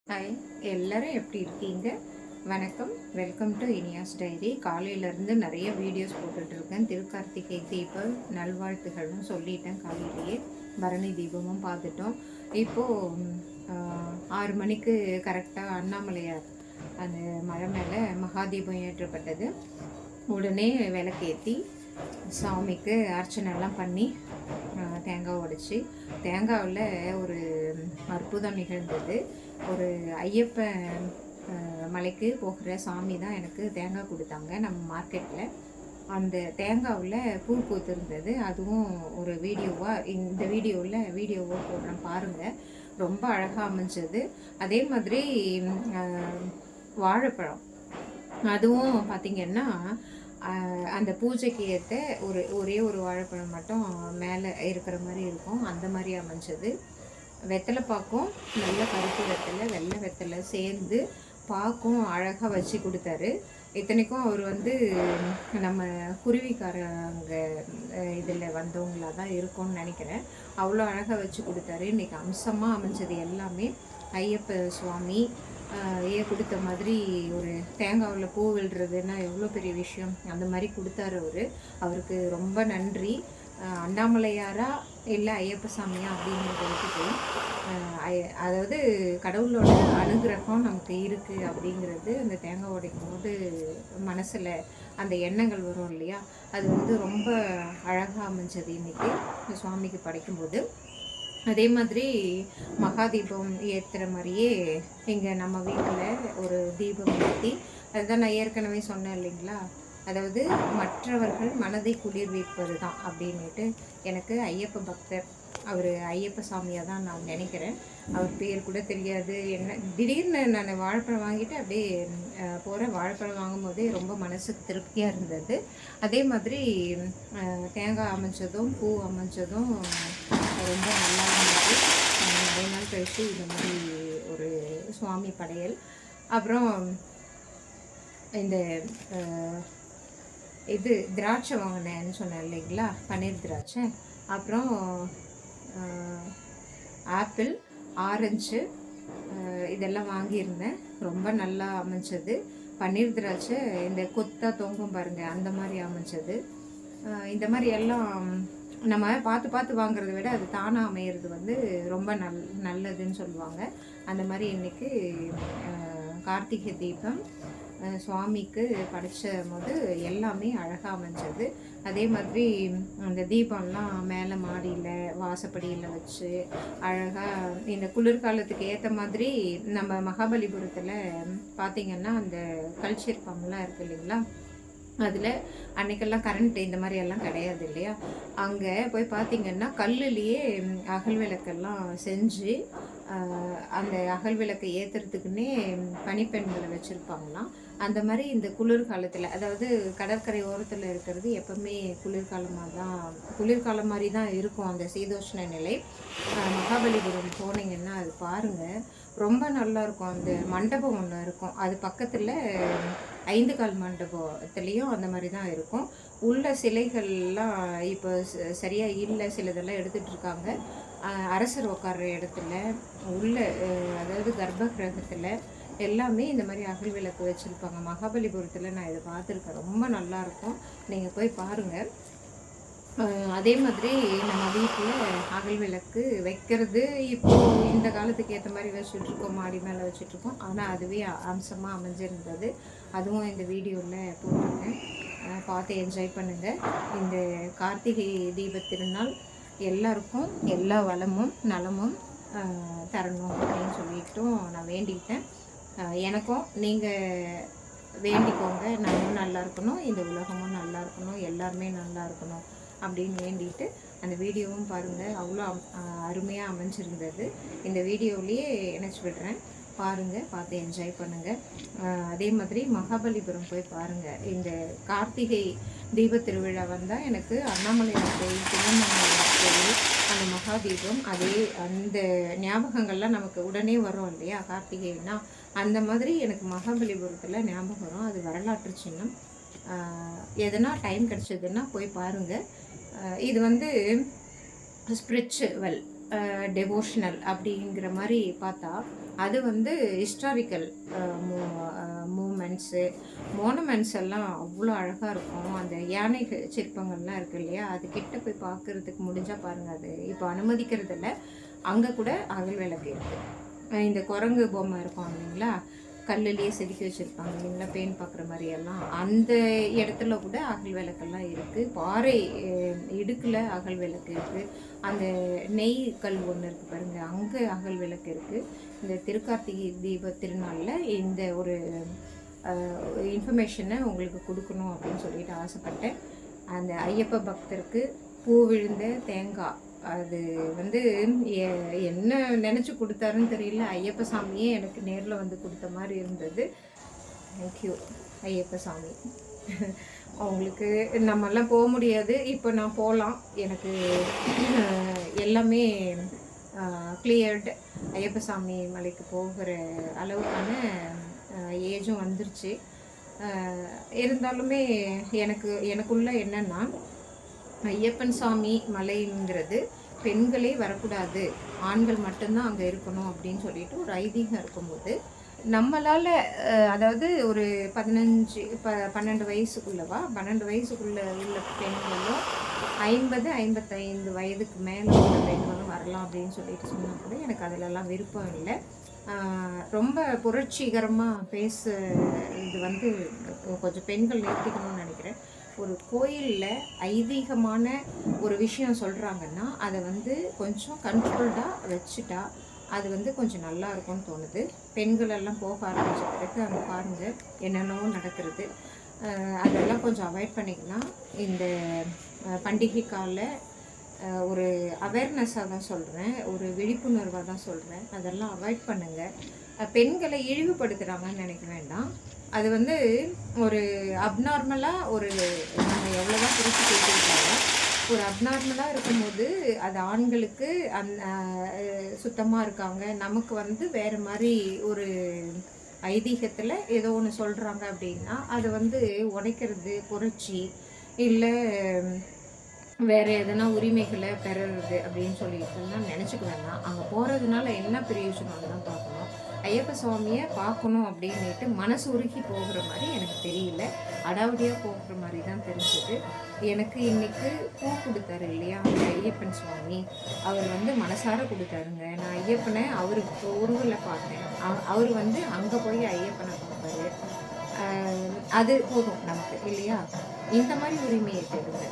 Hi, எல்லாரும் எப்படி இருக்கீங்க? வணக்கம். Welcome to Iniya's diary. காலையிலேருந்து நிறைய வீடியோஸ் போட்டுட்ருக்கேன். திருக்கார்த்திகை தீப நல்வாழ்த்துகள்னு சொல்லிட்டேன். காலையிலேயே பரணி தீபமும் பார்த்துட்டோம். இப்போது 6 மணிக்கு கரெக்டாக அண்ணாமலையார் அந்த மலை மேலே மகாதீபம் ஏற்றப்பட்டது. உடனே விளக்கேற்றி சாமிக்கு அர்ச்சனைலாம் பண்ணி தேங்காய் உடைச்சி, தேங்காவில் ஒரு அற்புதம் நிகழ்ந்தது. ஒரு ஐயப்பன் மலைக்கு போகிற சாமி தான் எனக்கு தேங்காய் கொடுத்தாங்க நம்ம மார்க்கெட்டில். அந்த தேங்காவில் பூ பூத்திருந்தது. அதுவும் ஒரு இந்த வீடியோவாக போடுறேன் பாருங்கள். ரொம்ப அழகாக அமைஞ்சது. அதே மாதிரி வாழைப்பழம் அதுவும் பார்த்திங்கன்னா அந்த பூஜைக்கு ஏற்ற ஒரே ஒரு வாழைப்பழம் மட்டும் மேலே இருக்கிற மாதிரி இருக்கும். அந்த மாதிரி அமைஞ்சது. வெத்தலை பாக்கும் நல்ல கருப்பு வெள்ளை வெத்தலை சேர்ந்து பாக்கும் அழகாக வச்சு கொடுத்தாரு. இத்தனைக்கும் அவர் நம்ம குருவிக்காரங்க இதில் வந்தவங்களாக தான் இருக்கும்னு நினைக்கிறேன். அவ்வளோ அழகாக வச்சு கொடுத்தாரு. இன்றைக்கி அம்சமாக அமைஞ்சது எல்லாமே ஐயப்ப சுவாமி கொடுத்த மாதிரி. ஒரு தேங்காவில் பூ விழுறதுன்னா எவ்வளோ பெரிய விஷயம். அந்த மாதிரி கொடுத்தாரு அவருக்கு ரொம்ப நன்றி. அண்ணாமலையாரா இல்லை ஐயப்ப சாமியா அப்படிங்கிறதுக்கு அதாவது கடவுளோட அனுகிரகம் நமக்கு இருக்குது அப்படிங்கிறது அந்த தேங்காய் உடைக்கும் போது மனசில் அந்த எண்ணங்கள் வரும் இல்லையா? அது ரொம்ப அழகாக அமைஞ்சது இன்றைக்கி சுவாமிக்கு படைக்கும்போது. அதே மாதிரி மகாதீபம் ஏற்றுற மாதிரியே இங்கே நம்ம வீட்டில் ஒரு தீபம் ஏற்றி, அதுதான் நான் ஏற்கனவே சொன்னேன் இல்லைங்களா? அதாவது மற்றவர்கள் மனதை குளிர்விப்பது தான் அப்படின்ட்டு. எனக்கு ஐயப்ப பக்தர், அவர் ஐயப்ப சாமியாக தான் நான் நினைக்கிறேன். அவர் பேர் கூட தெரியாது. என்ன திடீர்னு நான் வாழைப்பழம் வாங்கிட்டு அப்படியே போகிறேன். வாழைப்பழம் வாங்கும்போதே ரொம்ப மனசுக்கு திருப்தியாக இருந்தது. அதே மாதிரி தேங்காய் அமைஞ்சதும் பூ அமைஞ்சதும் ரொம்ப நல்லா இருந்தது. நிறைய நாள் கழித்து இந்த மாதிரி ஒரு சுவாமி படையல். அப்புறம் இந்த திராட்சை வாங்கினேன்னு சொன்னேன் இல்லைங்களா? பன்னீர் திராட்சை. அப்புறம் ஆப்பிள், ஆரஞ்சு இதெல்லாம் வாங்கியிருந்தேன். ரொம்ப நல்லா அமைஞ்சது. பன்னீர் திராட்சை இந்த கொத்தா தொங்கும் பாருங்கள், அந்த மாதிரி அமைஞ்சது. இந்த மாதிரி எல்லாம் நம்ம பார்த்து வாங்குறத விட அது தானாக அமையிறது ரொம்ப நல்லதுன்னு சொல்லுவாங்க. அந்த மாதிரி இன்றைக்கி கார்த்திகை தீபம் சுவாமிக்கு படைச்ச போது எல்லாமே அழகாக அமைஞ்சது. அதே மாதிரி அந்த தீபம்லாம் மேலே மாடியில் வாசப்படியில் வச்சு அழகாக இந்த குளிர்காலத்துக்கு ஏற்ற மாதிரி நம்ம மகாபலிபுரத்தில் பார்த்திங்கன்னா அந்த கல்சிற்பம்லாம் இருக்குது இல்லைங்களா? அதில் அன்றைக்கெல்லாம் கரண்ட் இந்த மாதிரி எல்லாம் கிடையாது இல்லையா? அங்கே போய் பார்த்திங்கன்னா கல்லுலேயே அகல் விளக்கெல்லாம் செஞ்சு அந்த அகல் விளக்கை ஏற்றுறதுக்குன்னே பனிப்பெண்களை வச்சுருப்பாங்களாம். அந்த மாதிரி இந்த குளிர்காலத்தில், அதாவது கடற்கரை ஓரத்தில் இருக்கிறது எப்போவுமே குளிர்காலம் மாதிரி தான் இருக்கும் அந்த சீதோஷ்ண நிலை. மகாபலிபுரம் போனீங்கன்னா அது பாருங்கள், ரொம்ப நல்லாயிருக்கும். அந்த மண்டபம் ஒன்று இருக்கும், அது பக்கத்தில் 5 கால் மண்டபத்துலேயும் அந்த மாதிரி தான் இருக்கும். உள்ள சிலைகள்லாம் இப்போ சரியாக இல்லை, சிலதெல்லாம் எடுத்துகிட்ருக்காங்க. அரசர் உட்கார்ற இடத்துல உள்ள, அதாவது கர்ப்ப கிரகத்தில் எல்லாமே இந்த மாதிரி அகல் விளக்கு வச்சுருப்பாங்க. மகாபலிபுரத்தில் நான் இதை பார்த்துருக்கேன். ரொம்ப நல்லாயிருக்கும், நீங்கள் போய் பாருங்கள். அதே மாதிரி நம்ம வீட்டில் அகல் விளக்கு வைக்கிறது இப்போது இந்த காலத்துக்கு ஏற்ற மாதிரி வச்சுட்ருக்கோம், மாடி மேலே வச்சுட்ருக்கோம். ஆனால் அதுவே அம்சமாக அமைஞ்சிருந்தது. அதுவும் இந்த வீடியோவில் போட்டிருக்கேன், பார்த்து என்ஜாய் பண்ணுங்கள். இந்த கார்த்திகை தீப திருநாள் எல்லாருக்கும் எல்லா வளமும் நலமும் தரணும் அப்படின்னு சொல்லிட்டும் நான் வேண்டிக்கிட்டேன். எனக்கும் நீங்கள் வேண்டிக்கோங்க, நானும் நல்லா இருக்கணும், இந்த உலகமும் நல்லா இருக்கணும், எல்லாருமே நல்லா இருக்கணும் அப்படின்னு வேண்டிட்டு அந்த வீடியோவும் பாருங்கள். அவ்வளோ அருமையாக அமைஞ்சிருந்தது. இந்த வீடியோவிலேயே இணைச்சி விடுறேன், பாருங்கள், பார்த்து என்ஜாய் பண்ணுங்கள். அதே மாதிரி மகாபலிபுரம் போய் பாருங்கள். இந்த கார்த்திகை தீப திருவிழா வந்தால் எனக்கு அண்ணாமலையார் கோயில், திருவண்ணாமலையார் கோயில், அந்த மகாதீபம் அந்த ஞாபகங்கள்லாம் நமக்கு உடனே வரும் இல்லையா? கார்த்திகைன்னா அந்த மாதிரி எனக்கு மகாபலிபுரத்தில் ஞாபகம் வரும். அது வரலாற்று சின்னம். எதனா டைம் கிடச்சதுன்னா போய் பாருங்கள். இது ஸ்பிரிச்சுவல், டெவோஷனல் அப்படிங்கிற மாதிரி பார்த்தா அது வந்து ஹிஸ்டாரிக்கல் மூமெண்ட்ஸு மோனமெண்ட்ஸ் எல்லாம் அவ்வளோ அழகாக இருக்கும். அந்த யானை சிற்பங்கள்லாம் இருக்குது இல்லையா, அது கிட்ட போய் பார்க்குறதுக்கு முடிஞ்சால் பாருங்கள். அது இப்போ அனுமதிக்கிறதில்ல. அங்கே கூட அகல் விளக்கு இருக்குது. இந்த குரங்கு பொம்மை இருக்கும் இல்லைங்களா, கல்லுலேயே செதுக்கி வச்சுருப்பாங்க இல்லைங்களா, பெயின் பார்க்குற மாதிரியெல்லாம், அந்த இடத்துல கூட அகல் விளக்கெல்லாம் இருக்குது. பாறை இடுக்கில் அகல் விளக்கு இருக்குது. அந்த நெய் கல் ஒன்று இருக்குது பாருங்கள், அங்கே அகல் விளக்கு இருக்குது. இந்த திருக்கார்த்திகை தீப திருநாளில் இந்த ஒரு இன்ஃபர்மேஷனை உங்களுக்கு கொடுக்கணும் அப்படின்னு சொல்லிட்டு ஆசைப்பட்டேன். அந்த ஐயப்ப பக்தருக்கு பூ விழுந்த தேங்காய், அது வந்து என்ன நினச்சி கொடுத்தாருன்னு தெரியல. ஐயப்ப சாமியே எனக்கு நேரில் வந்து கொடுத்த மாதிரி இருந்தது. தேங்க்யூ ஐயப்ப சாமி. அவங்களுக்கு நம்மெல்லாம் போக முடியாது, இப்போ நான் போகலாம். எனக்கு எல்லாமே கிளியர்டு. ஐயப்ப சாமி மலைக்கு போகிற அளவுக்கான ஏஜும் வந்துருச்சு. இருந்தாலுமே எனக்குள்ள என்னென்னா, ஐயப்பன் சாமி மலைங்கிறது பெண்களே வரக்கூடாது, ஆண்கள் மட்டும்தான் அங்கே இருக்கணும் அப்படின்னு சொல்லிட்டு ஒரு ஐதீகம் இருக்கும்போது, நம்மளால் அதாவது ஒரு 12 வயசுக்குள்ளவா 12 வயசுக்குள்ளே உள்ள பெண்களும் 55 வயதுக்கு மேலே உள்ள பெண்களும் வரலாம் அப்படின்னு சொல்லிட்டு சொன்னால் கூட எனக்கு அதிலெல்லாம் விருப்பம் இல்லை. ரொம்ப புரட்சிகரமாக இது வந்து கொஞ்சம் பெண்கள் நிறுத்திக்கணும்னு நினைக்கிறேன். ஒரு கோயிலில் ஐதீகமான ஒரு விஷயம் சொல்கிறாங்கன்னா அதை வந்து கொஞ்சம் கண்ட்ரோல்டாக வச்சுட்டா அது வந்து கொஞ்சம் நல்லா இருக்கும்னு தோணுது. பெண்கள் எல்லாம் போக ஆரம்பிச்ச பிறகு அங்கே பாருங்கள் என்னென்னவோ நடக்கிறது. அதெல்லாம் கொஞ்சம் அவாய்ட் பண்ணிங்கன்னா இந்த பண்டிகை காலில் ஒரு அவேர்னஸாக தான் சொல்கிறேன், ஒரு விழிப்புணர்வாக தான் சொல்கிறேன். அதெல்லாம் அவாய்ட் பண்ணுங்கள். பெண்களை இழிவுபடுத்துகிறாங்கன்னு நினைக்க வேண்டாம். அது வந்து ஒரு அப்நார்மலாக ஒரு நம்ம எவ்வளோதான் குறித்து கேட்டுக்கிட்டாலும் ஒரு அப்நார்மலாக இருக்கும்போது அது ஆண்களுக்கு சுத்தமாக இருக்காங்க, நமக்கு வந்து வேறு மாதிரி ஒரு ஐதீகத்தில் ஏதோ ஒன்று சொல்கிறாங்க அப்படின்னா அது வந்து உடைக்கிறது, புரட்சி இல்லை வேறு எதனா உரிமைகளை பெறுறது அப்படின்னு சொல்லிட்டுலாம் நினச்சிக்க வேண்டாம். அங்கே போகிறதுனால என்ன பிரயோஜனம்னு தான் பார்க்கணும். ஐயப்ப சுவாமியை பார்க்கணும் அப்படின்ட்டு மனசு உருகி போகிற மாதிரி எனக்கு தெரியல, அடாவடியாக போகிற மாதிரி தான் தெரிஞ்சது. எனக்கு இன்றைக்கி பூ கொடுத்தாரு இல்லையா அந்த ஐயப்பன் சுவாமி, அவர் வந்து மனசார கொடுத்தாருங்க. நான் ஐயப்பனை அவருக்கு உருவில் பார்த்தேன். அவர் வந்து அங்கே போய் ஐயப்பனை பார்ப்பாரு. அது போதும் நமக்கு இல்லையா. இந்த மாதிரி உரிமையை தேடுங்க.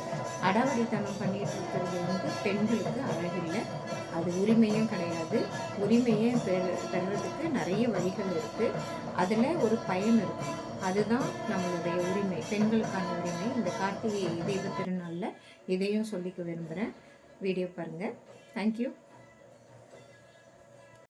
அடாவடித்தனம் பண்ணிட்டு இருக்கிறது வந்து பெண்களுக்கு அழகில்லை, அது உரிமையும் கிடையாது. உரிமையை பெறுறதுக்கு நிறைய வழிகள் இருக்குது, அதில் ஒரு பயன் இருக்குது. அதுதான் நம்மளுடைய உரிமை, பெண்களுக்கான உரிமை. இந்த கார்த்திகை தீப திருநாளில் இதையும் சொல்லிக்க விரும்புகிறேன். வீடியோ பாருங்கள். தேங்க்யூ.